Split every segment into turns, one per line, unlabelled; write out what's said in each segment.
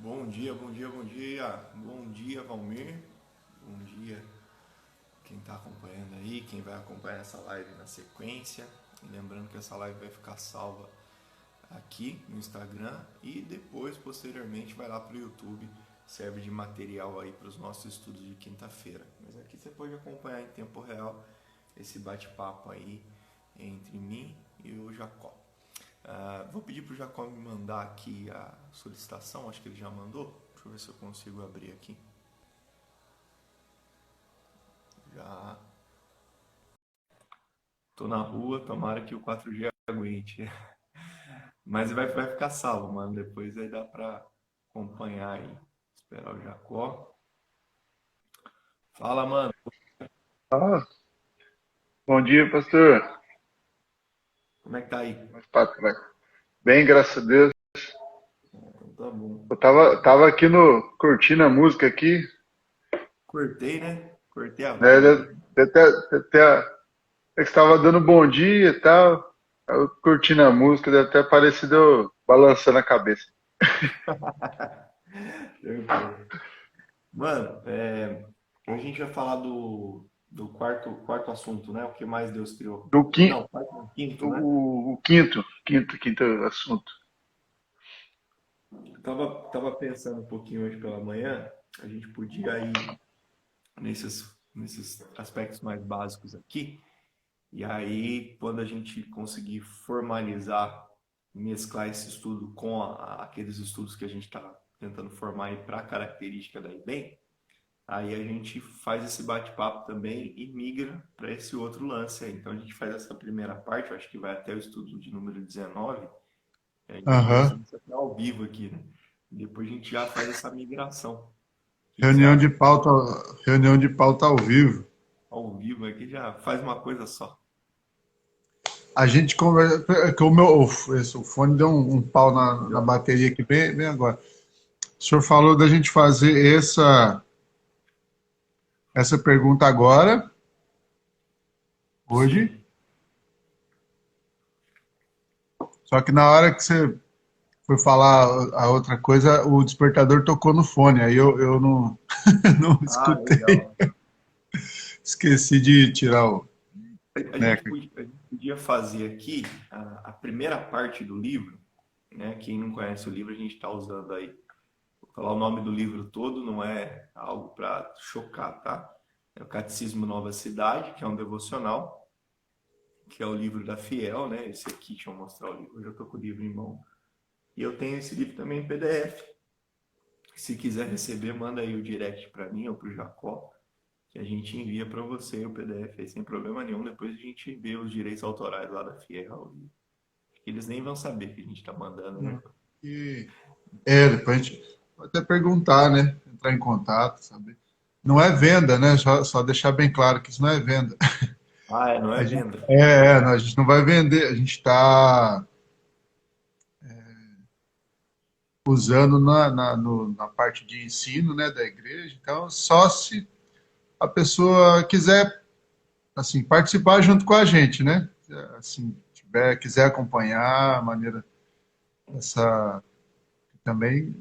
Bom dia, bom dia, bom dia. Bom dia, Valmir. Bom dia, quem está acompanhando aí, quem vai acompanhar essa live na sequência. E lembrando que essa live vai ficar salva aqui no Instagram e depois, posteriormente, vai lá para o YouTube. Serve de material aí para os nossos estudos de quinta-feira. Mas aqui você pode acompanhar em tempo real esse bate-papo aí entre mim e o Jacó. Vou pedir para o Jacó me mandar aqui a solicitação, acho que ele já mandou. Deixa eu ver se eu consigo abrir aqui. Já tô na rua, tomara que o 4G aguente. Mas vai ficar salvo, mano. Depois aí dá para acompanhar aí. Esperar o Jacó. Fala, mano.
Ah, bom dia, pastor.
Como é que tá aí?
Mas patrão, bem, graças a Deus.
Então tá bom.
Eu tava aqui curtindo a música aqui,
Cortei, né? Cortei a
né?
vibe aqui.
É que estava dando bom dia e tal. Eu curtindo a música, deve ter parecido eu balançando a cabeça.
Tranquilo. Mano, hoje a gente vai falar do quarto assunto, né? O que mais Deus criou.
Do quinto,
Não, quarto, não, quinto, né?
o quinto assunto.
Tava pensando um pouquinho hoje pela manhã, a gente podia ir nesses aspectos mais básicos aqui, e aí quando a gente conseguir formalizar, mesclar esse estudo com aqueles estudos que a gente está tentando formar aí para a característica da IBEM, aí a gente faz esse bate-papo também e migra para esse outro lance aí. Então a gente faz essa primeira parte, eu acho que vai até o estudo de número 19. A gente vai
Aham.
fazer isso até ao vivo aqui, né? Depois a gente já faz essa migração. O que que você
Reunião de
acha?
pauta, reunião de pauta ao vivo.
Ao vivo aqui já faz uma coisa só.
A gente conversa, é que o fone deu um pau na
Deu.
bateria aqui bem agora. O senhor falou da gente fazer essa pergunta agora, hoje,
Sim.
só que na hora que você foi falar a outra coisa, o despertador tocou no fone, aí eu não, não
Ah,
escutei,
legal.
esqueci de tirar o
A gente
neca.
podia, a gente podia fazer aqui a primeira parte do livro, né? Quem não conhece o livro, a gente está usando aí. Vou falar o nome do livro todo, não é algo para chocar, tá? É o Catecismo Nova Cidade, que é um devocional, que é o livro da Fiel, né? Esse aqui, deixa eu mostrar o livro. Hoje eu estou com o livro em mão. E eu tenho esse livro também em PDF. Se quiser receber, manda aí o direct para mim ou para o Jacó, que a gente envia para você o PDF aí sem problema nenhum. Depois a gente vê os direitos autorais lá da Fiel. Eles nem vão saber que a gente está mandando, né?
E, depois a gente pode até perguntar, né? Entrar em contato, saber. Não é venda, né? Só deixar bem claro que isso não é venda.
Ah, não é
A gente,
venda.
a gente não vai vender, a gente está usando na parte de ensino, né, da igreja. Então, só se a pessoa quiser assim participar junto com a gente, né? Assim, quiser acompanhar a maneira essa também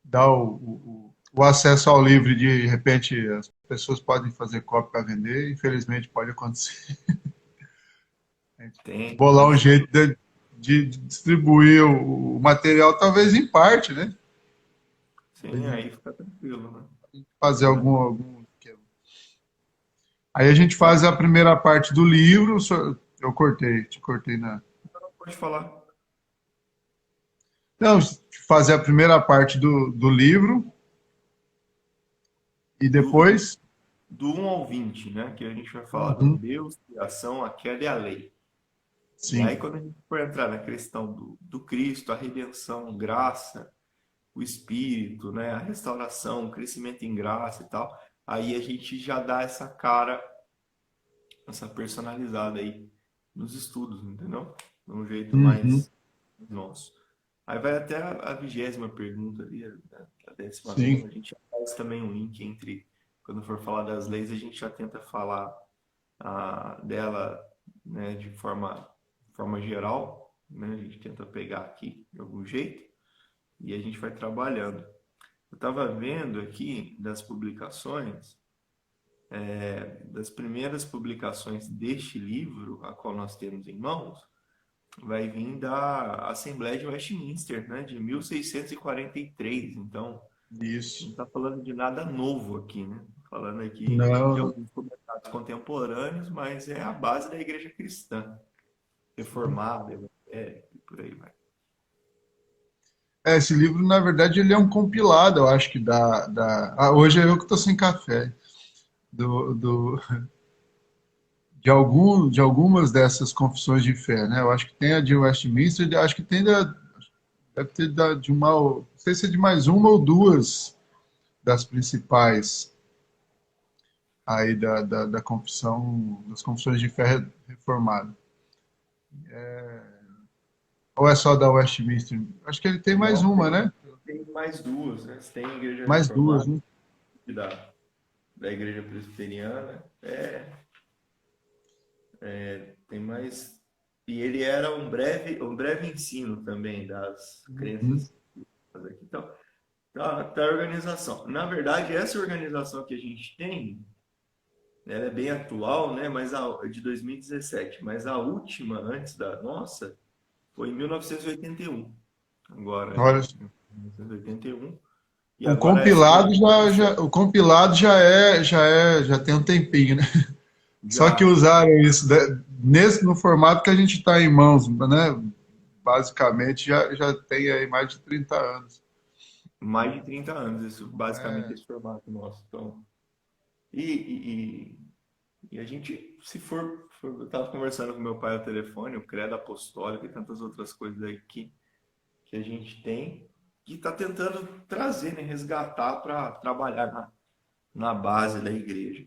dá o acesso ao livro, de repente as pessoas podem fazer cópia para vender, infelizmente pode acontecer. Bolar
Tem
um
sim.
jeito de distribuir o material, talvez em parte, né?
Sim,
Talvez
aí fica tranquilo, né?
fazer
Fica tranquilo.
algum. Aí a gente
Mas
faz a primeira parte do livro. Eu te cortei na.
pode falar
Não, fazer a primeira parte do livro e
do, do,
depois.
do 1 ao 20, né? Que a gente vai falar do
Uhum,
Deus, criação, a queda e a lei. E aí,
sim.
quando a gente for entrar na questão do Cristo, a redenção, graça, o Espírito, né? A restauração, o crescimento em graça e tal, aí a gente já dá essa cara, essa personalizada aí nos estudos, entendeu? De um jeito
Uhum,
mais nosso. Aí vai até a 20ª pergunta ali, a 19ª.
sim.
A gente já faz também um link entre, quando for falar das leis, a gente já tenta falar dela, né, de forma geral, né? A gente tenta pegar aqui de algum jeito. e a gente vai trabalhando. Eu estava vendo aqui das publicações, das primeiras publicações deste livro, a qual nós temos em mãos, vai vir da Assembleia de Westminster, né, de 1643. Então, não
Isso.
está falando de nada novo aqui, né? Falando aqui de
Não,
alguns comentários contemporâneos, mas é a base da igreja cristã, reformada, evangélica, e por aí vai.
esse livro, na verdade, ele é um compilado, eu acho que hoje é eu que estou sem café. Do, do, de algumas dessas confissões de fé, né? Eu acho que tem a de Westminster, acho que deve ter de uma, não sei se é de mais uma ou duas das principais aí da confissão, das confissões de fé reformada. Ou é só da Westminster? Acho que ele tem mais
Não,
uma,
tem,
né?
tem mais duas, né? Tem a igreja
Mais duas,
reformada
né?
e da igreja presbiteriana, tem mais. E ele era um breve ensino também das
Uhum.
crenças. Aqui. Então, tá a organização. Na verdade, essa organização que a gente tem, ela é bem atual, né? Mas é de 2017. Mas a última, antes da nossa, foi em 1981. Agora,
Olha,
1981. E
o
agora essa
compilado
organização
o compilado já tem um tempinho, né? Só que
já
usaram isso no formato que a gente está em mãos, né? Basicamente já tem aí mais de 30 anos.
mais de 30 anos, isso, basicamente
É,
esse formato nosso. Então, e, e, e e a gente, se eu estava conversando com meu pai ao telefone, o credo apostólico e tantas outras coisas aí que a gente tem, que está tentando trazer, né, resgatar para trabalhar na base da igreja.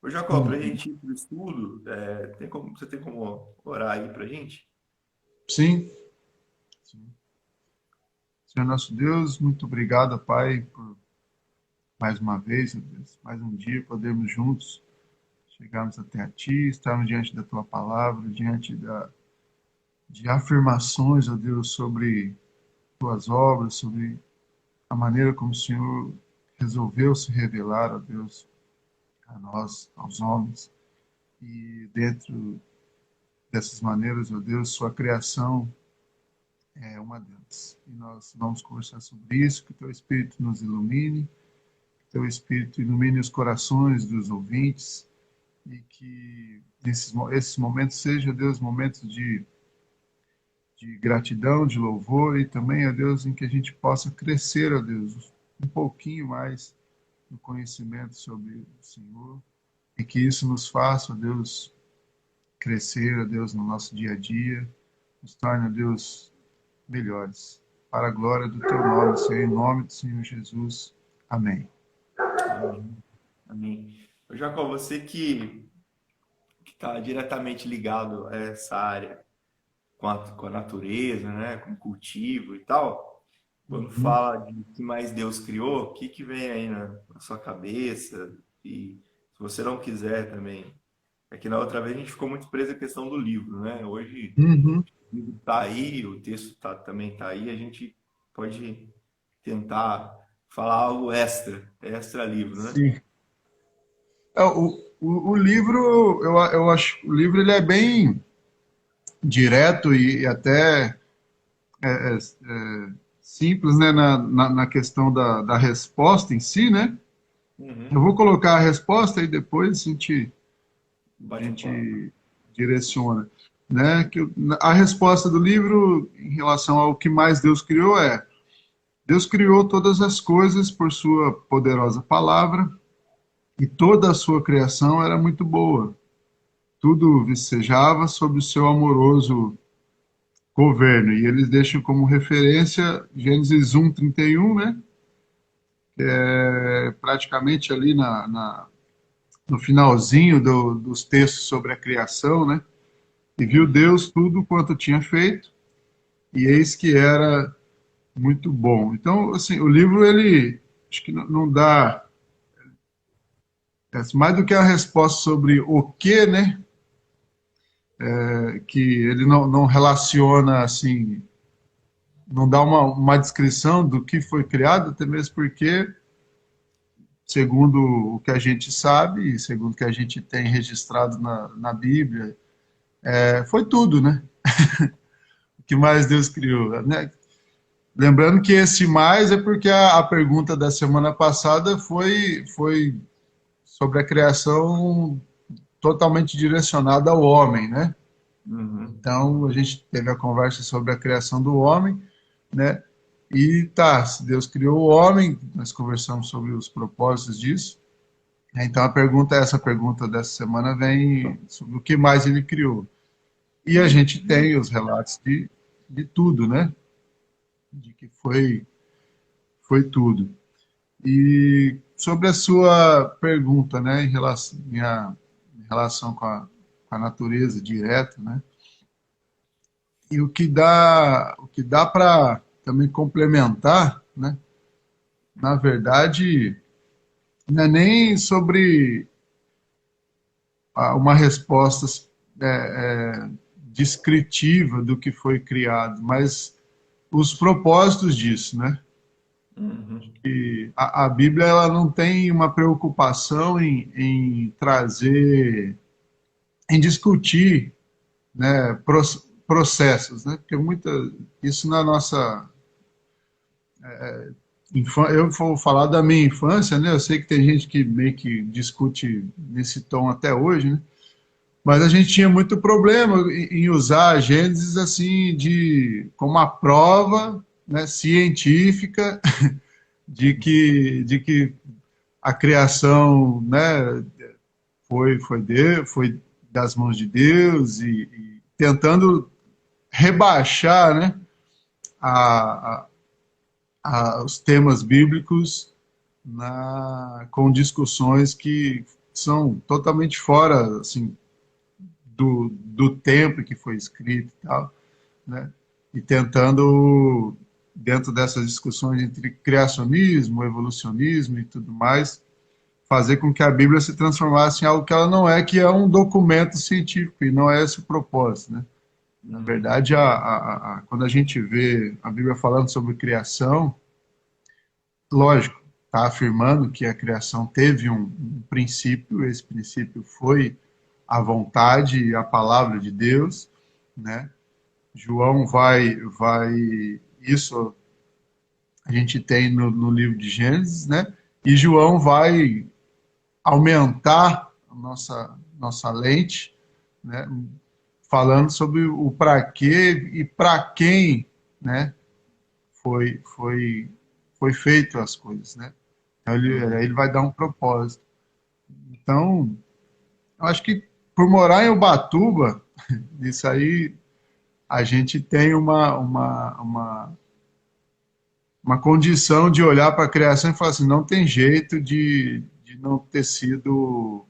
Ô, Jacó, para a
uhum.
gente ir para o estudo, você tem como orar aí para a gente?
Sim, sim. Senhor nosso Deus, muito obrigado, Pai, por mais uma vez, ó Deus, mais um dia podermos juntos chegarmos até a Ti, estarmos diante da Tua palavra, diante de afirmações, ó Deus, sobre Tuas obras, sobre a maneira como o Senhor resolveu se revelar, ó Deus, a nós, aos homens. E dentro dessas maneiras, ó Deus, Sua criação é uma delas. E nós vamos conversar sobre isso, que o Teu Espírito nos ilumine, que Teu Espírito ilumine os corações dos ouvintes e que esses momentos sejam, Deus, momentos de gratidão, de louvor e também, ó Deus, em que a gente possa crescer, ó Deus, um pouquinho mais no conhecimento sobre o Senhor e que isso nos faça, ó Deus, crescer, ó Deus, no nosso dia a dia, nos torne, ó Deus, melhores. Para a glória do Teu nome, Senhor, em nome do Senhor Jesus. Amém.
Amém. Amém. Ô, Jacó, você que está diretamente ligado a essa área com a natureza, né, com o cultivo e tal, quando
Uhum.
fala de que mais Deus criou, o que que vem aí na sua cabeça? E se você não quiser também, é que na outra vez a gente ficou muito preso à questão do livro, né? Hoje
Uhum.
o livro está aí, o texto também está aí, a gente pode tentar falar algo extra livro, né?
Sim. O livro, eu acho, o livro ele é bem direto e até simples, né, na questão da resposta em si, né? Eu
Uhum.
vou colocar a resposta e depois a
Bate um papo.
gente direciona, né? A resposta do livro em relação ao que mais Deus criou é: Deus criou todas as coisas por sua poderosa palavra e toda a sua criação era muito boa. Tudo vicejava sob o seu amoroso governo. E eles deixam como referência Gênesis 1:31, né? Praticamente ali no finalzinho dos textos sobre a criação, né? E viu
Uhum.
Deus tudo quanto tinha feito, e eis que era muito bom. Então, assim, o livro, ele, acho que não dá, mais do que a resposta sobre o que, né? Que ele não relaciona, assim, não dá uma descrição do que foi criado, até mesmo porque, segundo o que a gente sabe, e segundo o que a gente tem registrado na Bíblia, foi tudo, né? O que mais Deus criou, né? Lembrando que esse mais é porque a pergunta da semana passada foi sobre a criação totalmente direcionada ao homem, né?
Uhum.
Então, a gente teve a conversa sobre a criação do homem, né? E tá, se Deus criou o homem, nós conversamos sobre os propósitos disso. Então, essa pergunta dessa semana vem sobre o que mais ele criou. E a gente tem os relatos de tudo, né? De que foi tudo. E sobre a sua pergunta, né, em relação com a natureza direta, né? E o que dá para também complementar, né? Na verdade, não é nem sobre uma resposta é, descritiva do que foi criado, mas os propósitos disso, né?
Uhum.
E a Bíblia ela não tem uma preocupação em trazer, em discutir, né, processos, né? Porque isso na nossa eu vou falar da minha infância, né? Eu sei que tem gente que meio que discute nesse tom até hoje, né? Mas a gente tinha muito problema em usar a Gênesis assim como a prova, né, científica de que a criação, né, foi das mãos de Deus e tentando rebaixar, né, a, os temas bíblicos com discussões que são totalmente fora assim, do tempo que foi escrito e tal, né? E tentando, dentro dessas discussões entre criacionismo, evolucionismo e tudo mais, fazer com que a Bíblia se transformasse em algo que ela não é, que é um documento científico, e não é esse o propósito, né? Na
Uhum.
verdade, quando a gente vê a Bíblia falando sobre criação, lógico, está afirmando que a criação teve um princípio, esse princípio foi a vontade e a palavra de Deus, né? João isso a gente tem no livro de Gênesis, né? E João vai aumentar a nossa lente, né? Falando sobre o para quê e para quem, né? Foi, foi, foi feito as coisas, né? Então ele
Uhum.
vai dar um propósito. Então, eu acho que por morar em Ubatuba, isso aí a gente tem uma condição de olhar para a criação e falar assim, não tem jeito de não ter sido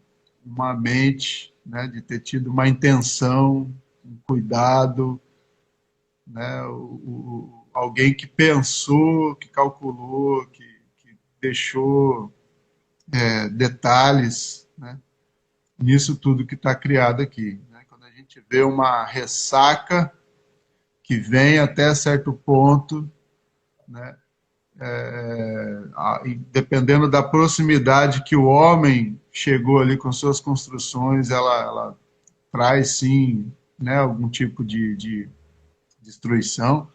uma mente, né, de ter tido uma intenção, um cuidado, né, alguém que pensou, que calculou, que deixou detalhes, né, nisso tudo que está criado aqui. Né? Quando a gente vê uma ressaca que vem até certo ponto, né, dependendo da proximidade que o homem chegou ali com suas construções, ela traz sim, né, algum tipo de destruição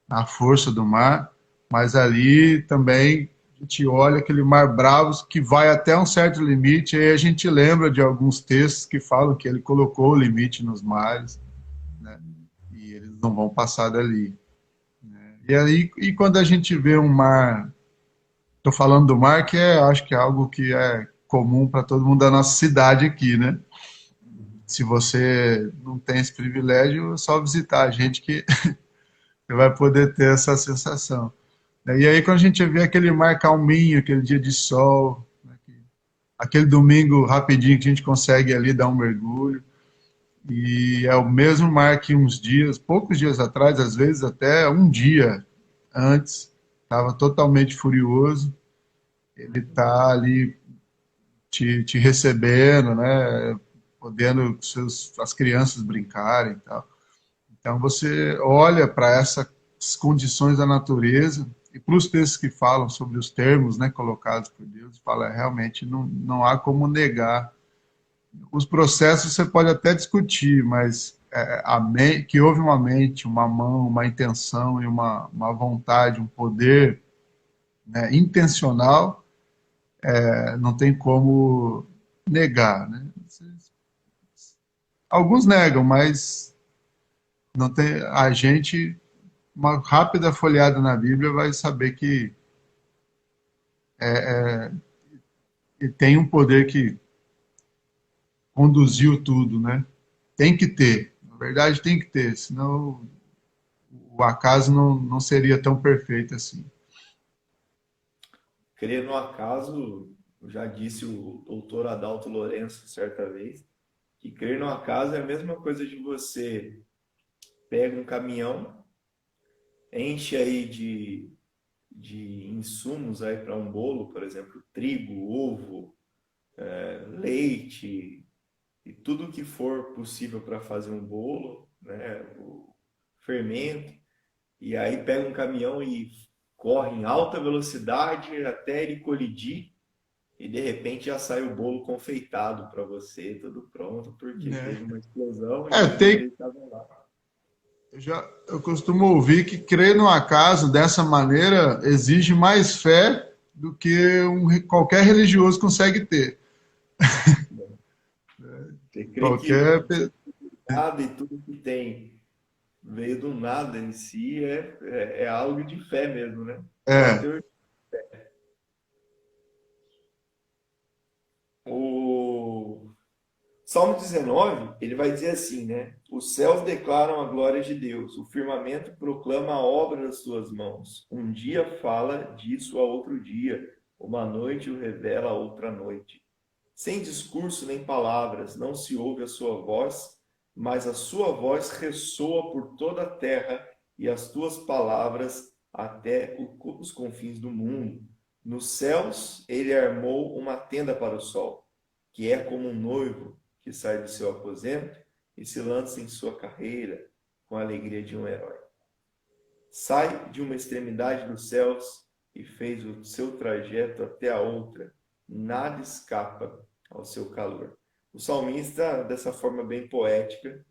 à força do mar, mas ali também a gente olha aquele mar bravo que vai até um certo limite, e aí a gente lembra de alguns textos que falam que ele colocou o limite nos mares, né, e eles não vão passar dali. E aí, e quando a gente vê um mar, estou falando do mar, que acho que é algo que é comum para todo mundo da nossa cidade aqui, né? Se você não tem esse privilégio, é só visitar a gente que você vai poder ter essa sensação. E aí, quando a gente vê aquele mar calminho, aquele dia de sol, né, aquele domingo rapidinho que a gente consegue ali dar um mergulho, e é o mesmo mar que uns dias, poucos dias atrás, às vezes até um dia antes, estava totalmente furioso. Ele está ali te recebendo, né? Podendo as crianças brincarem e tal. Então você olha para as condições da natureza, e para os textos que falam sobre os termos, né, colocados por Deus, fala realmente não há como negar. Os processos você pode até discutir, mas que houve uma mente, uma mão, uma intenção e uma vontade, um poder, né, intencional, não tem como negar, né? Alguns negam, mas não tem, a gente, uma rápida folheada na Bíblia vai saber que tem um poder que conduziu tudo, né? Tem que ter, na verdade tem que ter, senão o acaso não seria tão perfeito assim.
Crer no acaso, já disse o doutor Adalto Lourenço certa vez, que crer no acaso é a mesma coisa de você pega um caminhão, enche aí de insumos aí para um bolo, por exemplo, trigo, ovo, leite e tudo que for possível para fazer um bolo, né, o fermento, e aí pega um caminhão e corre em alta velocidade até ele colidir e de repente já sai o bolo confeitado para você, tudo pronto, porque teve uma explosão e os
Tem,
ingredientes estavam lá.
eu costumo ouvir que crer no acaso dessa maneira exige mais fé do que qualquer religioso consegue ter.
Você crê que
Qualquer.
nada e tudo que tem veio do nada em si é algo de fé mesmo, né? É uma
É,
teoria. O Salmo 19, ele vai dizer assim, né? Os céus declaram a glória de Deus, o firmamento proclama a obra das suas mãos. Um dia fala disso a outro dia, uma noite o revela a outra noite. Sem discurso nem palavras, não se ouve a sua voz, mas a sua voz ressoa por toda a terra e as tuas palavras até os confins do mundo. Nos céus ele armou uma tenda para o sol, que é como um noivo que sai do seu aposento e se lança em sua carreira com a alegria de um herói. Sai de uma extremidade dos céus e fez o seu trajeto até a outra. Nada escapa ao seu calor. O salmista, dessa forma bem poética,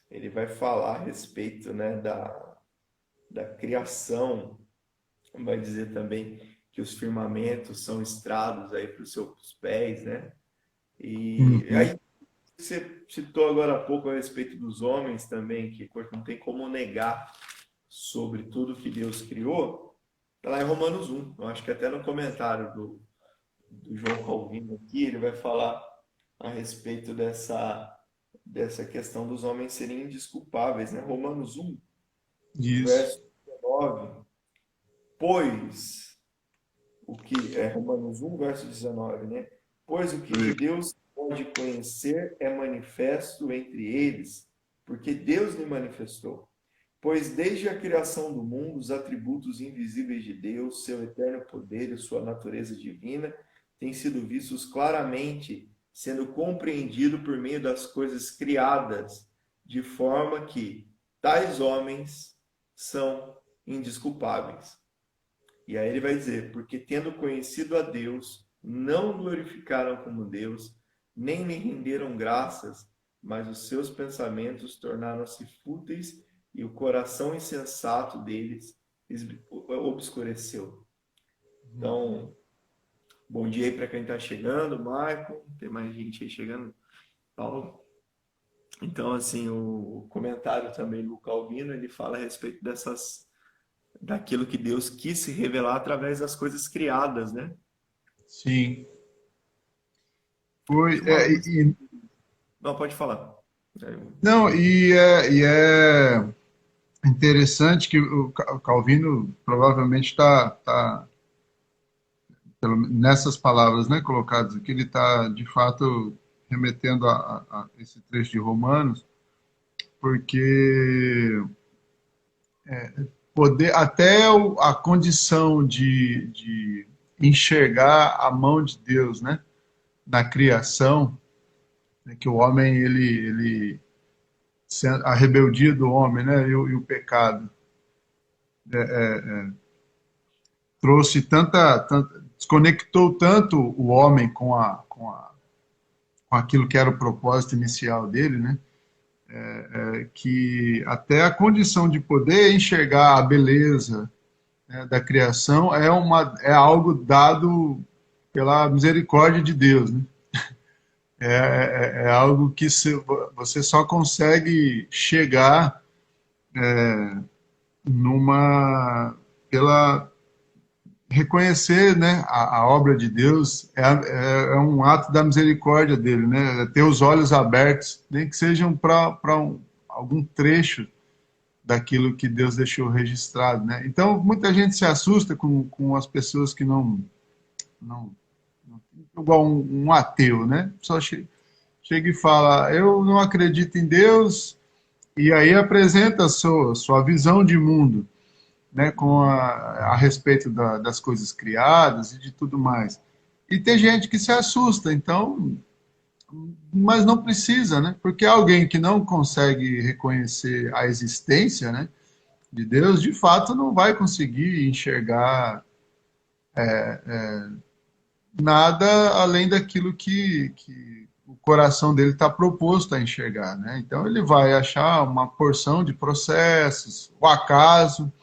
ele vai falar a respeito, né, da criação, vai dizer também que os firmamentos são estrados aí para os seus pés, né? E
uhum,
aí você citou agora há pouco a respeito dos homens também, que não tem como negar sobre tudo que Deus criou, está lá em Romanos 1. Eu acho que até no comentário do João Calvino aqui, ele vai falar a respeito dessa questão dos homens serem indesculpáveis, né? Romanos 1,
isso.
verso 19. Pois, Romanos 1, verso 19, né? Pois o que de Deus pode conhecer é manifesto entre eles, porque Deus lhe manifestou. Pois desde a criação do mundo, os atributos invisíveis de Deus, seu eterno poder e sua natureza divina, têm sido vistos claramente, sendo compreendido por meio das coisas criadas, de forma que tais homens são indesculpáveis. E aí ele vai dizer: porque tendo conhecido a Deus, não glorificaram como Deus, nem lhe renderam graças, mas os seus pensamentos tornaram-se fúteis e o coração insensato deles obscureceu. Então, bom dia aí para quem está chegando, Marco, tem mais gente aí chegando, Paulo. Então, assim, o comentário também do Calvino, ele fala a respeito daquilo que Deus quis se revelar através das coisas criadas, né?
Sim. Foi,
Tinha uma música. Não, pode falar.
não, e é interessante que o Calvino provavelmente nessas palavras, né, colocadas aqui, ele está de fato remetendo a esse trecho de Romanos, porque poder até a condição de enxergar a mão de Deus, né, na criação, né, que o homem a rebeldia do homem, né, e o pecado trouxe desconectou tanto o homem com aquilo que era o propósito inicial dele, né? Que até a condição de poder enxergar a beleza, né, da criação é algo dado pela misericórdia de Deus, né? É algo que você só consegue chegar numa pela reconhecer, né, a obra de Deus é um ato da misericórdia dele, né? É ter os olhos abertos, nem que sejam para algum trecho daquilo que Deus deixou registrado, né? Então, muita gente se assusta com as pessoas que não igual um ateu, né? Só chega e fala, eu não acredito em Deus, e aí apresenta a sua visão de mundo, né, a respeito das coisas criadas e de tudo mais. E tem gente que se assusta, então, mas não precisa, né? Porque alguém que não consegue reconhecer a existência, né, de Deus, de fato não vai conseguir enxergar nada além daquilo que o coração dele está proposto a enxergar, né? Então ele vai achar uma porção de processos, o acaso,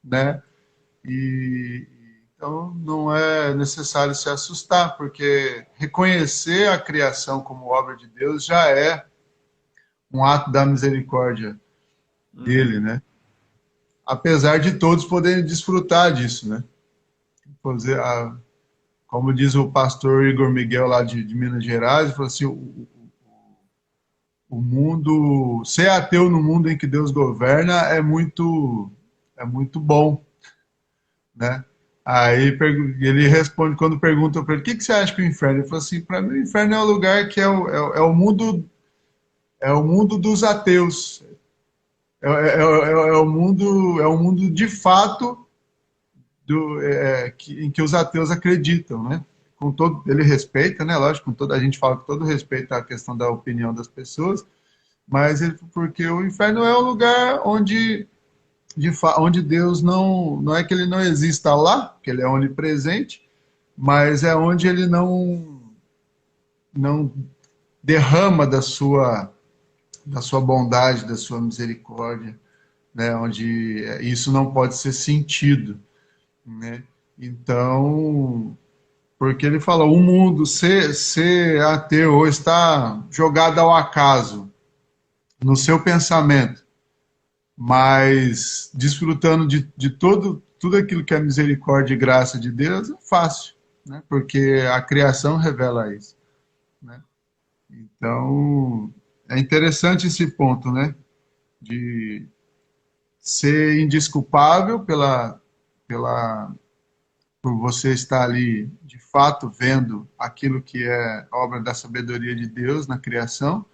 né? E então não é necessário se assustar, porque reconhecer a criação como obra de Deus já é um ato da misericórdia dele,
Uhum.
né? Apesar de todos poderem desfrutar disso, né? Como diz o pastor Igor Miguel lá de Minas Gerais, ele falou assim, o mundo, ser ateu no mundo em que Deus governa é muito bom, né? Aí ele responde quando perguntam para ele, o que você acha que é o inferno? Ele falou assim, para mim o inferno é o lugar que é o mundo dos ateus, é o mundo de fato em que os ateus acreditam, né? Ele respeita, né? Lógico, a gente fala com todo respeito à questão da opinião das pessoas, mas porque o inferno é um lugar onde Deus não é que ele não exista lá, que ele é onipresente, mas é onde ele não derrama da sua bondade, da sua misericórdia, né? Onde isso não pode ser sentido, né? Então, porque ele fala, o mundo ser ateu ou estar jogado ao acaso no seu pensamento, mas desfrutando de tudo aquilo que é misericórdia e graça de Deus é fácil, né? Porque a criação revela isso, né? Então, é interessante esse ponto, né? De ser indesculpável pela, por você estar ali, de fato, vendo aquilo que é obra da sabedoria de Deus na criação,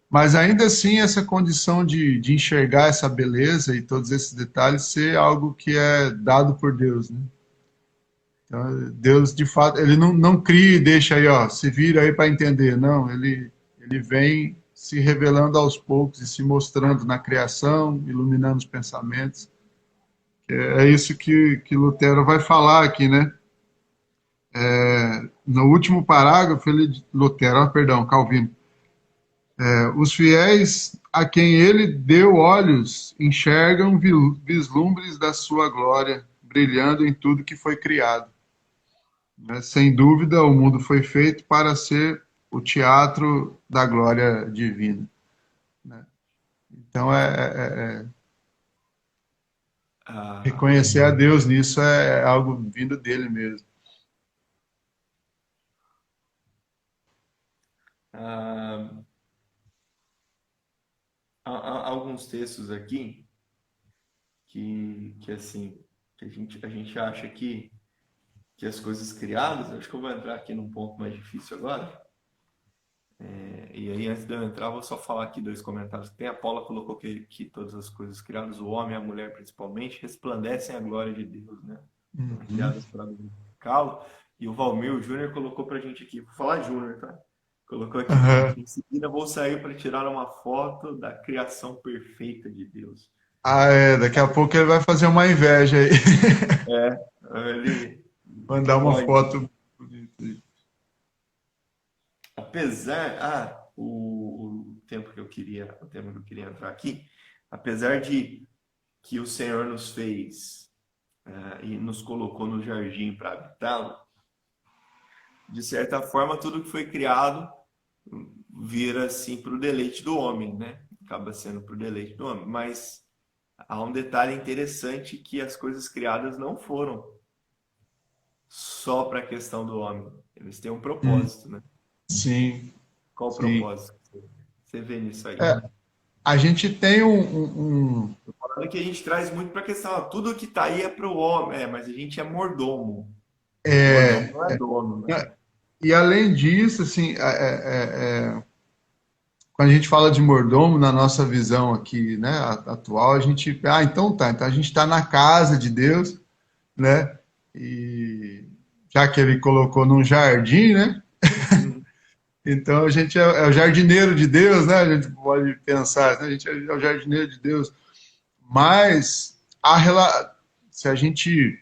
mas ainda assim essa condição de enxergar essa beleza e todos esses detalhes ser algo que é dado por Deus, né? Então, Deus, de fato, ele não cria e deixa aí, ó, se vira aí para entender. Não, ele vem se revelando aos poucos e se mostrando na criação, iluminando os pensamentos. É isso que Lutero vai falar aqui, né? No último parágrafo, Lutero, perdão, Calvino, os fiéis a quem ele deu olhos enxergam vislumbres da sua glória, brilhando em tudo que foi criado. Né? Sem dúvida, o mundo foi feito para ser o teatro da glória divina. Né? Então,
Ah,
reconhecer a Deus nisso é algo vindo dele mesmo.
ah, há alguns textos aqui que assim, que a gente acha que as coisas criadas, acho que eu vou entrar aqui num ponto mais difícil agora. E aí, antes de eu entrar, eu vou só falar aqui dois comentários. Tem a Paula colocou que todas as coisas criadas, o homem e a mulher principalmente, resplandecem a glória de Deus, né? Foram
Uhum.
criadas para glorificá-lo. E o Valmir, o Júnior, colocou para a gente aqui, vou falar Júnior, tá? Colocou aqui para a
Uhum.
gente. Em seguida, vou sair para tirar uma foto da criação perfeita de Deus.
Ah, é, daqui a pouco ele vai fazer uma inveja aí.
É, ele
Mandar uma
pode.
foto bonita aí.
Apesar, o tempo que eu queria, o tema que eu queria entrar aqui, apesar de que o Senhor nos fez e nos colocou no jardim para habitá-lo, de certa forma tudo que foi criado vira assim para o deleite do homem, né? Acaba sendo para o deleite do homem. Mas há um detalhe interessante que as coisas criadas não foram só para a questão do homem. Eles têm um
Hum,
propósito, né?
sim,
Qual o
sim.
propósito? Você vê nisso aí?
É, a gente tem
Falando que a gente traz muito para a questão, tudo que está aí é para o homem, mas a gente é mordomo. Mordomo
é,
não é dono, né?
e além disso, assim, quando a gente fala de mordomo, na nossa visão aqui, né, atual, a gente, então tá, então a gente está na casa de Deus, né, e já que ele colocou num jardim, né,
Uhum.
então a gente é o jardineiro de Deus, né, a gente pode pensar, né, a gente é o jardineiro de Deus, mas se a gente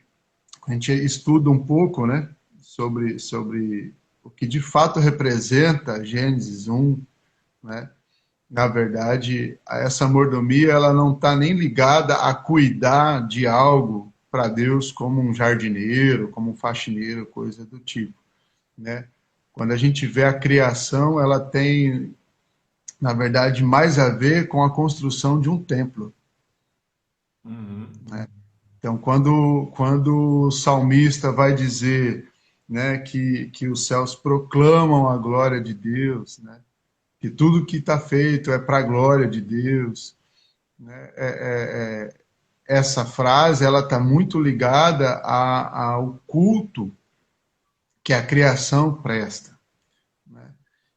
estuda um pouco, né, sobre o que de fato representa Gênesis 1, né, na verdade, essa mordomia ela não está nem ligada a cuidar de algo para Deus como um jardineiro, como um faxineiro, coisa do tipo, né? Quando a gente vê a criação, ela tem, na verdade, mais a ver com a construção de um templo,
Uhum.
né? Então, quando o salmista vai dizer, né, que os céus proclamam a glória de Deus, né, que tudo que está feito é para a glória de Deus, né, essa frase ela está muito ligada ao culto que a criação presta, né?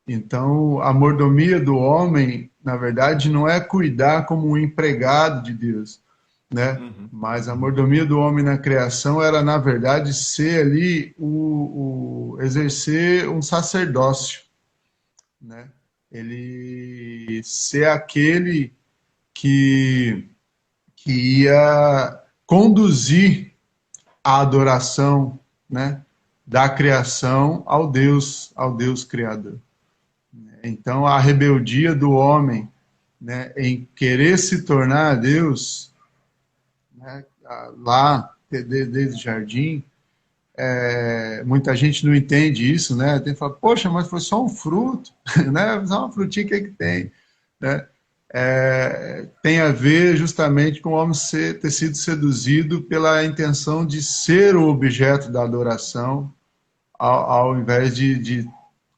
Então, a mordomia do homem, na verdade, não é cuidar como um empregado de Deus, né?
Uhum.
Mas a mordomia do homem na criação era, na verdade, ser ali exercer um sacerdócio, né? Ele ser aquele que, que ia conduzir a adoração, né, da criação ao Deus criador. Então, a rebeldia do homem, né, em querer se tornar Deus, né, lá desde o jardim, muita gente não entende isso, né? Tem que falar, poxa, mas foi só um fruto, né? Só uma frutinha que tem, né? Tem a ver justamente com o homem ter sido seduzido pela intenção de ser o objeto da adoração, ao invés de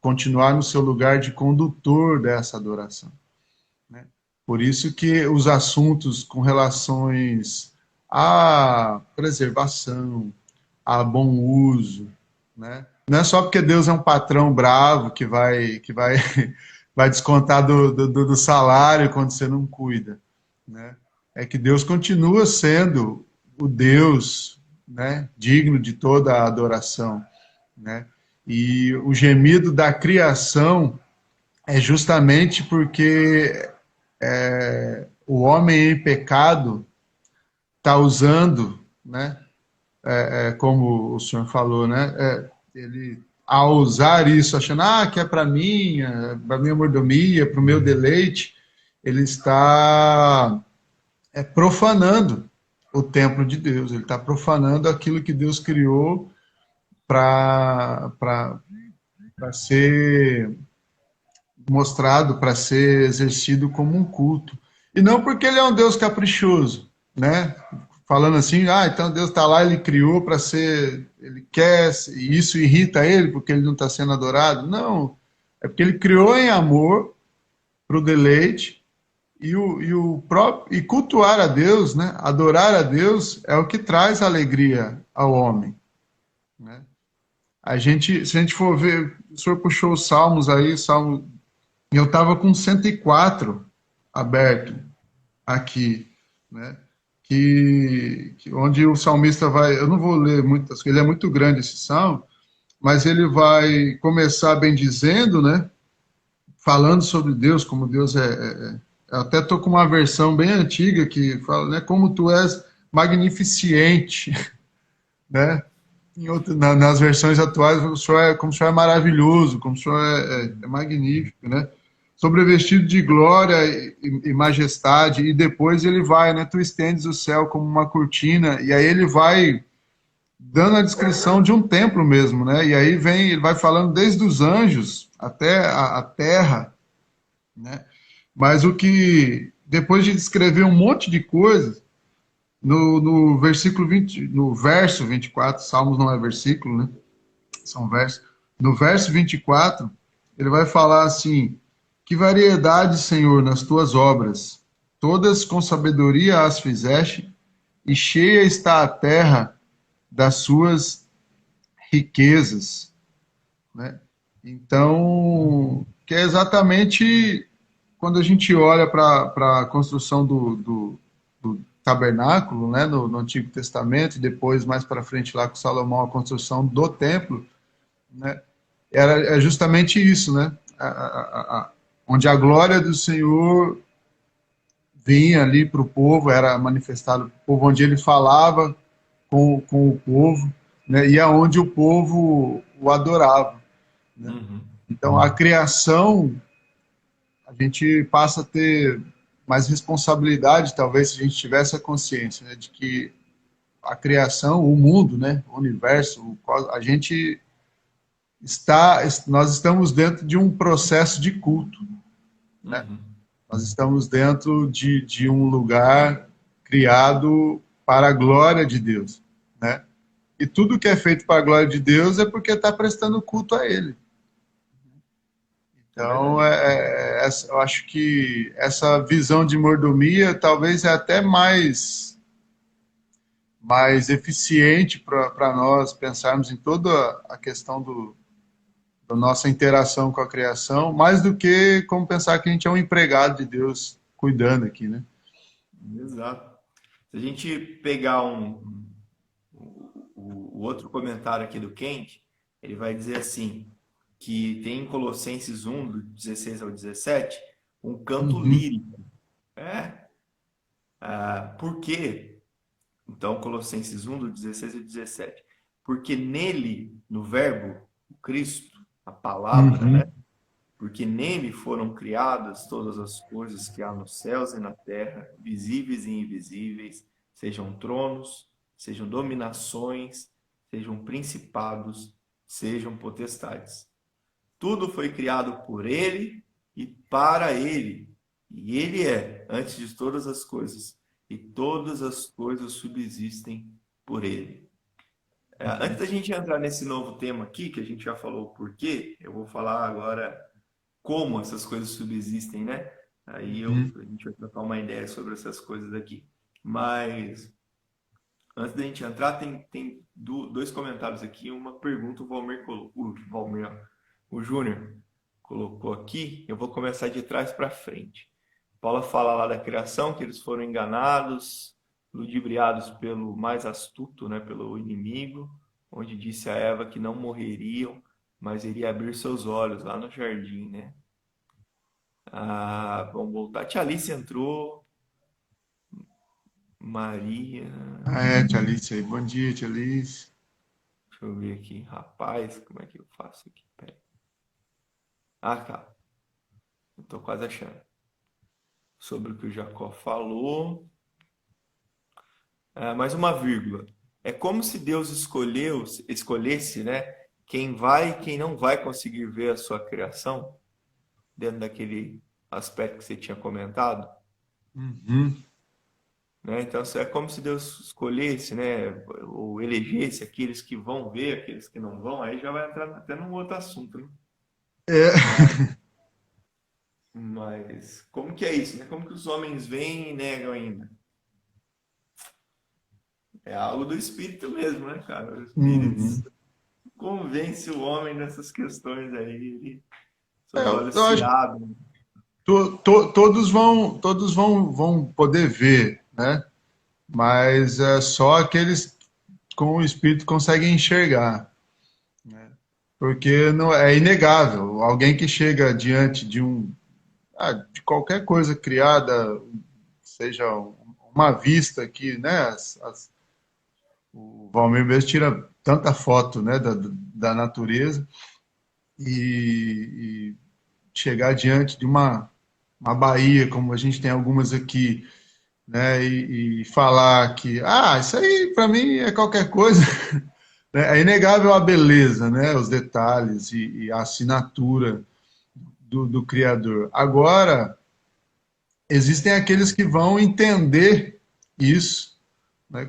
continuar no seu lugar de condutor dessa adoração, né? Por isso que os assuntos com relações à preservação, a bom uso, né? Não é só porque Deus é um patrão bravo que vai vai descontar do salário quando você não cuida, né? É que Deus continua sendo o Deus, né, digno de toda a adoração, né? E o gemido da criação é justamente porque o homem em pecado está usando, né, como o senhor falou, né, ele ao usar isso, achando que é para minha mordomia, para o meu deleite, ele está profanando o templo de Deus, ele está profanando aquilo que Deus criou para ser mostrado, para ser exercido como um culto. E não porque ele é um Deus caprichoso, né? Falando assim, então Deus está lá, ele criou para ser, ele quer, e isso irrita ele porque ele não está sendo adorado. Não, é porque ele criou em amor para o deleite o próprio e cultuar a Deus, né? Adorar a Deus é o que traz alegria ao homem, né? Se a gente for ver, o senhor puxou os salmos aí, salmo, eu estava com 104 aberto aqui, né? Onde o salmista vai, eu não vou ler muitas, ele é muito grande esse salmo, mas ele vai começar bem dizendo, né? Falando sobre Deus, como Deus eu até estou com uma versão bem antiga que fala, né, como tu és magnificente, né? Nas versões atuais, o senhor como o senhor é maravilhoso, como o senhor é magnífico, né? Sobrevestido de glória e majestade, e depois ele vai, né? Tu estendes o céu como uma cortina, e aí ele vai dando a descrição de um templo mesmo, né? E aí vem, ele vai falando desde os anjos até a terra, né? Mas o que, depois de descrever um monte de coisas, no versículo 20, no verso 24, Salmos não é versículo, né? São versos. No verso 24, ele vai falar assim: que variedade, Senhor, nas tuas obras, todas com sabedoria as fizeste, e cheia está a terra das suas riquezas, né? Então, que é exatamente quando a gente olha para a construção do tabernáculo, né, no Antigo Testamento, e depois, mais para frente, lá com Salomão, a construção do templo, né, é justamente isso, né, onde a glória do Senhor vinha ali para o povo, era manifestado para o povo, onde ele falava com o povo, né, e aonde o povo o adorava, né?
Uhum.
Então, a criação, a gente passa a ter mais responsabilidade, talvez, se a gente tivesse a consciência, né, de que a criação, o mundo, né, o universo, a gente nós estamos dentro de um processo de culto, né?
Uhum.
Nós estamos dentro de um lugar criado para a glória de Deus, né? E tudo que é feito para a glória de Deus é porque está prestando culto a Ele.
É
Então,
verdade.
eu acho que essa visão de mordomia talvez é até mais eficiente para nós pensarmos em toda a questão da nossa interação com a criação, mais do que como pensar que a gente é um empregado de Deus cuidando aqui, né?
Exato. Se a gente pegar o outro comentário aqui do Kent, ele vai dizer assim, que tem em Colossenses 1, do 16 ao 17, um canto
Uhum,
lírico. Por quê? Então, Colossenses 1, do 16 ao 17. Porque nele, no verbo, o Cristo, a palavra,
uhum,
né? Porque nele foram criadas todas as coisas que há nos céus e na terra, visíveis e invisíveis, sejam tronos, sejam dominações, sejam principados, sejam potestades. Tudo foi criado por ele e para ele. E ele é antes de todas as coisas, e todas as coisas subsistem por ele. Antes da gente entrar nesse novo tema aqui, que a gente já falou o porquê, eu vou falar agora como essas coisas subsistem, né?
uhum.
A gente vai trocar uma ideia sobre essas coisas aqui. Mas antes da gente entrar, tem dois comentários aqui, uma pergunta o Valmir colocou, o Júnior colocou aqui. Eu vou começar de trás para frente. Paula fala lá da criação, que eles foram enganados, ludibriados pelo mais astuto, né, pelo inimigo, onde disse a Eva que não morreriam, mas iria abrir seus olhos lá no jardim, né? Vamos voltar. Tia Alice entrou. Maria.
Ah, é, Tia Alice aí. Bom dia, Tia Alice.
Deixa eu ver aqui. Rapaz, como é que eu faço aqui? Pera aí. Ah, tá. Eu tô quase achando. Sobre o que o Jacó falou. Mais uma vírgula. É como se Deus escolhesse, né? Quem vai e quem não vai conseguir ver a sua criação, dentro daquele aspecto que você tinha comentado.
Uhum.
Né? Então, é como se Deus escolhesse, né, ou elegesse aqueles que vão ver, aqueles que não vão, aí já vai entrar até num outro assunto, né?
É,
Mas como que é isso, né? Como que os homens veem e negam ainda? É algo do espírito mesmo, né, cara? O espírito
uhum.
convence o homem nessas questões aí, seus
Eu
olhos se
acho que
abrem.
vão poder ver, né? Mas é só aqueles com o espírito conseguem enxergar, porque não é inegável. Alguém que chega diante de um de qualquer coisa criada, seja uma vista aqui, né? O Valmir mesmo tira tanta foto, né, da natureza e chegar diante de uma baía, como a gente tem algumas aqui, né, e falar que, isso aí para mim é qualquer coisa, né? É inegável a beleza, né, os detalhes e a assinatura do Criador. Agora, existem aqueles que vão entender isso, né,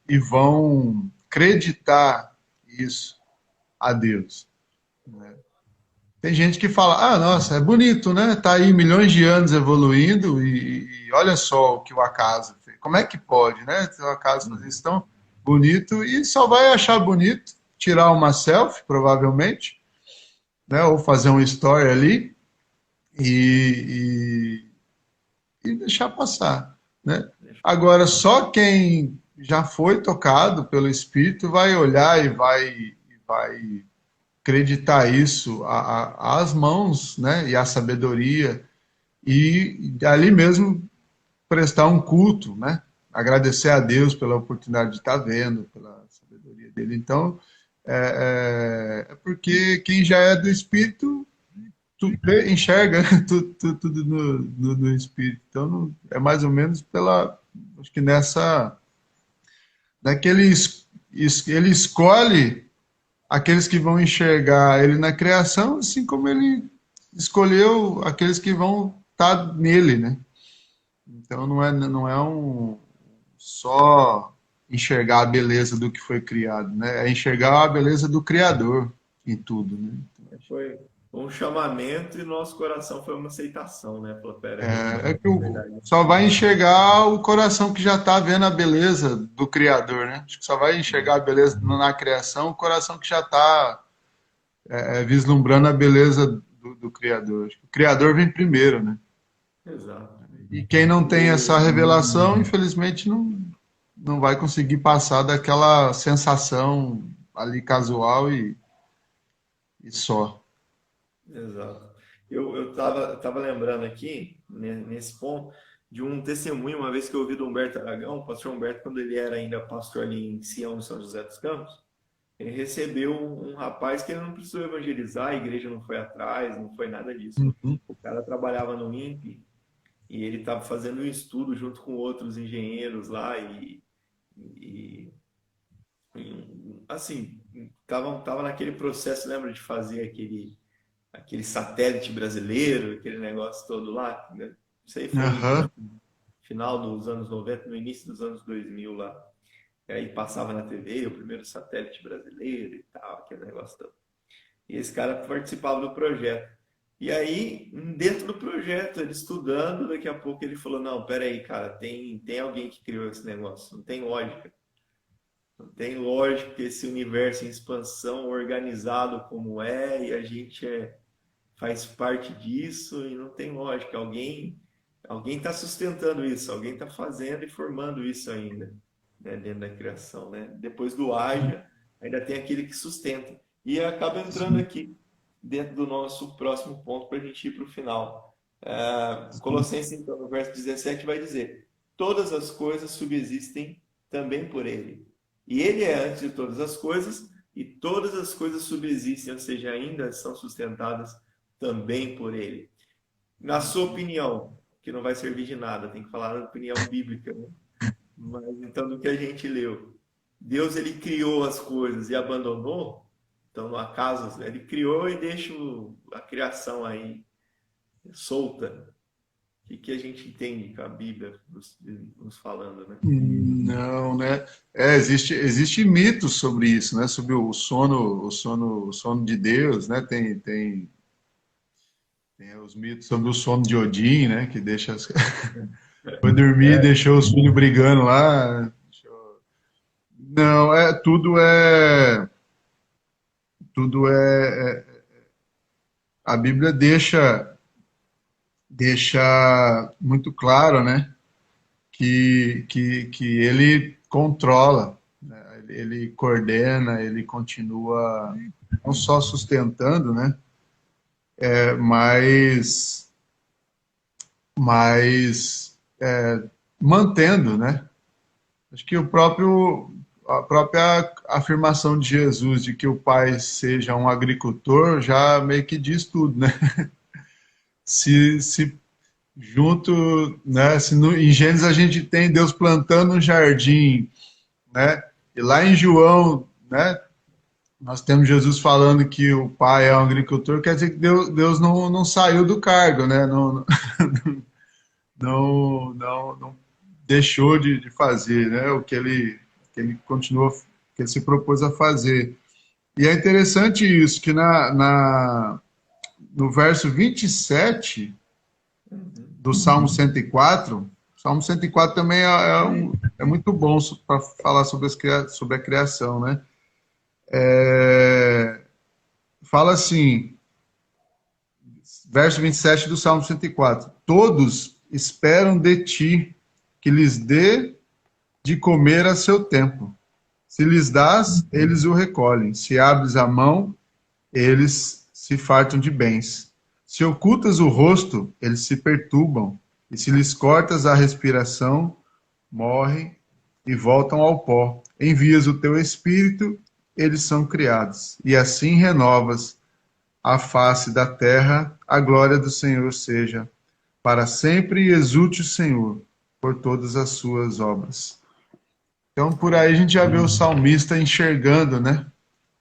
e vão acreditar isso a Deus. Né? Tem gente que fala, nossa, é bonito, né? Tá aí milhões de anos evoluindo e olha só o que o acaso fez. Como é que pode, né? O acaso fazer isso tão bonito e só vai achar bonito tirar uma selfie, provavelmente, né? Ou fazer uma story ali e, e deixar passar, né? Agora, só quem já foi tocado pelo Espírito vai olhar vai acreditar isso às mãos, né, e à sabedoria, e ali mesmo prestar um culto, né, agradecer a Deus pela oportunidade de estar vendo, pela sabedoria dele. Então, é porque quem já é do Espírito enxerga tudo no Espírito. Então, é mais ou menos acho que ele escolhe aqueles que vão enxergar ele na criação, assim como ele escolheu aqueles que vão estar nele, né? Então não é só enxergar a beleza do que foi criado, né? É enxergar a beleza do Criador em tudo, né?
Foi um chamamento e nosso coração foi uma aceitação, né? Falou, pera aí,
É que
verdade.
só vai enxergar o coração que já está vendo a beleza do Criador, né? Acho que só vai enxergar a beleza na criação o coração que já está vislumbrando a beleza do Criador. Acho que o Criador vem primeiro, né?
Exato.
E quem não tem essa revelação, infelizmente, não vai conseguir passar daquela sensação ali casual e só.
Exato. Eu tava lembrando aqui, né, nesse ponto, de um testemunho, uma vez que eu ouvi do Humberto Aragão, o pastor Humberto, quando ele era ainda pastor ali em Sião, no São José dos Campos, ele recebeu um rapaz que ele não precisou evangelizar, a igreja não foi atrás, não foi nada disso.
Uhum.
O cara trabalhava no INPE e ele estava fazendo um estudo junto com outros engenheiros lá e assim, tava naquele processo, lembra de fazer aquele satélite brasileiro, aquele negócio todo lá, né? Isso aí foi
Aham.
final dos anos 90, no início dos anos 2000 lá. E aí passava na TV o primeiro satélite brasileiro e tal, aquele negócio todo. E esse cara participava do projeto. E aí, dentro do projeto, ele estudando, daqui a pouco ele falou, não, peraí, cara, tem alguém que criou esse negócio, não tem lógica. Não tem lógica que esse universo em expansão, organizado como é, e a gente faz parte disso, e não tem lógica. Alguém está sustentando isso, alguém está fazendo e formando isso ainda, né, dentro da criação. Né? Depois do haja, ainda tem aquele que sustenta. E acaba entrando aqui, dentro do nosso próximo ponto, para a gente ir para o final. Colossenses, então, no verso 17, vai dizer: todas as coisas subsistem também por ele. E ele é antes de todas as coisas, e todas as coisas subsistem, ou seja, ainda são sustentadas também por ele. Na sua opinião, que não vai servir de nada, tem que falar da opinião bíblica, né? Mas então, do que a gente leu, Deus ele criou as coisas e abandonou, então no acaso, ele criou e deixa a criação aí solta. O que a gente entende com a Bíblia nos falando, né?
Não, né? Existe mitos sobre isso, né? Sobre o sono de Deus, né? Tem os mitos sobre o sono de Odin, né? Que foi dormir e
É,
deixou os filhos brigando lá. Não, a Bíblia deixa muito claro, né? Que ele controla, né? Ele coordena, ele continua não só sustentando, né? mas, mas mantendo, né? Acho que a própria afirmação de Jesus de que o pai seja um agricultor já meio que diz tudo, né? Se junto, né? Se em Gênesis a gente tem Deus plantando um jardim, né? E lá em João, né? Nós temos Jesus falando que o pai é um agricultor, quer dizer que Deus não saiu do cargo, né? Não deixou de fazer, né? O que ele continuou, que ele se propôs a fazer. E é interessante isso, que no verso 27
Uhum.
do Salmo 104, o Salmo 104 também é muito bom para falar sobre a criação, né? Fala assim, verso 27 do Salmo 104: Todos esperam de ti que lhes dê de comer a seu tempo. Se lhes dás, eles o recolhem. Se abres a mão, eles se fartam de bens. Se ocultas o rosto, eles se perturbam. E se lhes cortas a respiração, morrem e voltam ao pó. Envias o teu espírito, eles são criados. E assim renovas a face da terra, a glória do Senhor seja para sempre e exulte o Senhor por todas as suas obras. Então, por aí a gente já vê o salmista enxergando, né,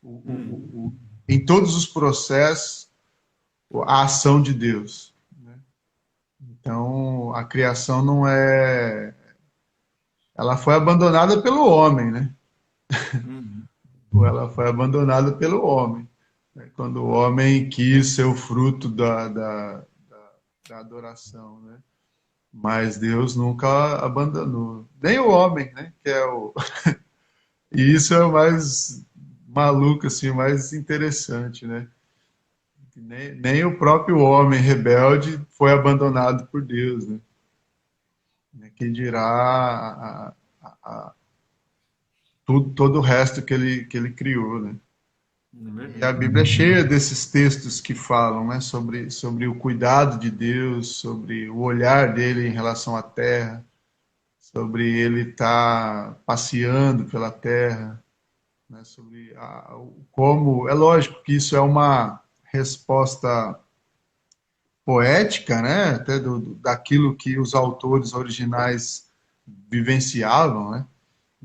Uhum.
em todos os processos, a ação de Deus. Então, a criação não é. Ela foi abandonada pelo homem, né?
Uhum.
Ou ela foi abandonada pelo homem. Quando o homem quis ser o fruto da adoração, né? Mas Deus nunca abandonou. Nem o homem, né? Que é o. E isso é o mais maluco, assim, o mais interessante, né? Nem o próprio homem rebelde foi abandonado por Deus, né? Quem dirá todo o resto que ele criou, né?
É
E a
verdade.
Bíblia é cheia desses textos que falam, né, sobre o cuidado de Deus, sobre o olhar dele em relação à terra, sobre ele estar passeando pela terra, né, sobre como. É lógico que isso é uma resposta poética, né, até daquilo que os autores originais vivenciavam, né?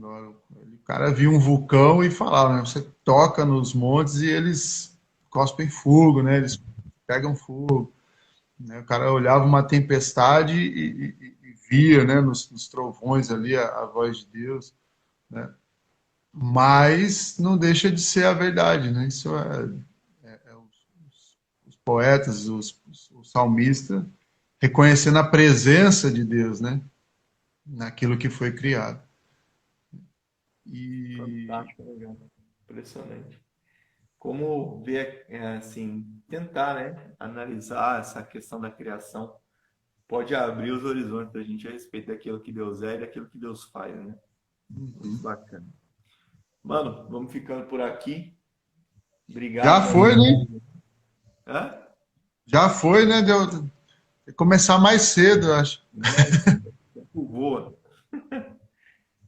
O cara viu um vulcão e falava, né, você toca nos montes e eles cospem fogo, né? Eles pegam fogo. Né? O cara olhava uma tempestade e via, né, nos trovões ali a voz de Deus, né? Mas não deixa de ser a verdade, né? Isso é os poetas, os salmistas reconhecendo a presença de Deus, né? Naquilo que foi criado. E
Fantástico, legal. Impressionante. Como ver, assim, tentar, né, analisar essa questão da criação pode abrir os horizontes da gente a respeito daquilo que Deus é e daquilo que Deus faz, né? Muito bacana. Mano, vamos ficando por aqui.
já
Obrigado
foi,
aí.
né?
Hã?
Já foi, né? Começar mais cedo, eu acho.
O tempo voa.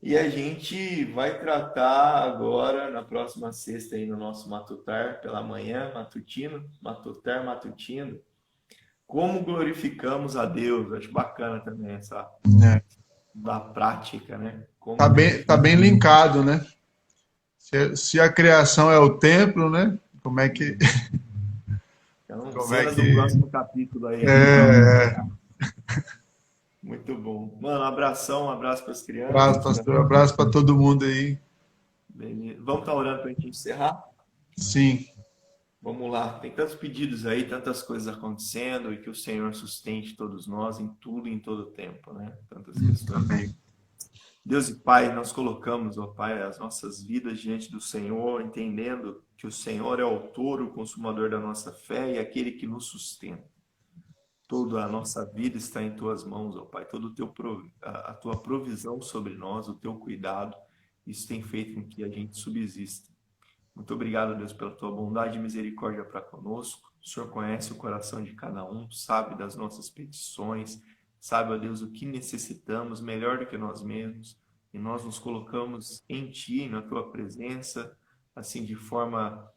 E a gente vai tratar agora, na próxima sexta, aí no nosso Matutar, pela manhã, matutino, Matutar, matutino, como glorificamos a Deus. Acho bacana também essa
É.
da prática, né? Como
Tá
glorificar.
bem linkado, né? Se a criação é o templo, né?
Então,
Como é
cenas do
que
próximo capítulo aí, a gente vai
é,
acompanhar. Muito bom. Mano, um abração, um abraço para as
abraço,
crianças.
pastor, abraço para todo mundo aí.
Beleza. Vamos estar orando para a gente encerrar?
Sim,
Vamos lá. Tem tantos pedidos aí, tantas coisas acontecendo e que o Senhor sustente todos nós em tudo e em todo tempo, né? Tantas questões.
amém.
Deus e Pai, nós colocamos, ó Pai, as nossas vidas diante do Senhor, entendendo que o Senhor é o autor, o consumador da nossa fé e aquele que nos sustenta. Toda a nossa vida está em tuas mãos, ó Pai. Todo o a tua provisão sobre nós, o teu cuidado, isso tem feito com que a gente subsista. Muito obrigado, Deus, pela tua bondade e misericórdia para conosco. O Senhor conhece o coração de cada um, sabe das nossas petições, sabe, ó Deus, o que necessitamos melhor do que nós mesmos. E nós nos colocamos em Ti, na Tua presença, assim, de forma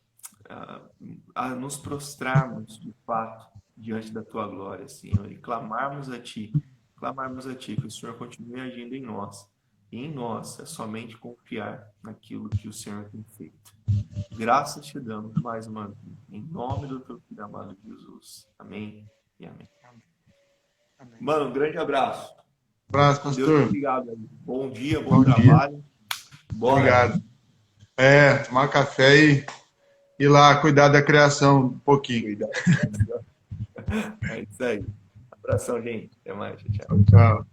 a nos prostrarmos, de fato, diante da Tua glória, Senhor, e clamarmos a Ti, que o Senhor continue agindo em nós. E em nós é somente confiar naquilo que o Senhor tem feito. Graças te damos mais uma vez, em nome do Teu Filho amado Jesus. Amém e amém.
Amém.
Mano, um grande abraço.
Abraço,
Deus,
pastor.
obrigado. Bom dia, bom
Bom dia.
trabalho. Bora.
Obrigado. Tomar café e ir lá cuidar da criação um pouquinho.
Cuidado. É isso aí. Abração, gente. Até mais. Tchau.
Tchau.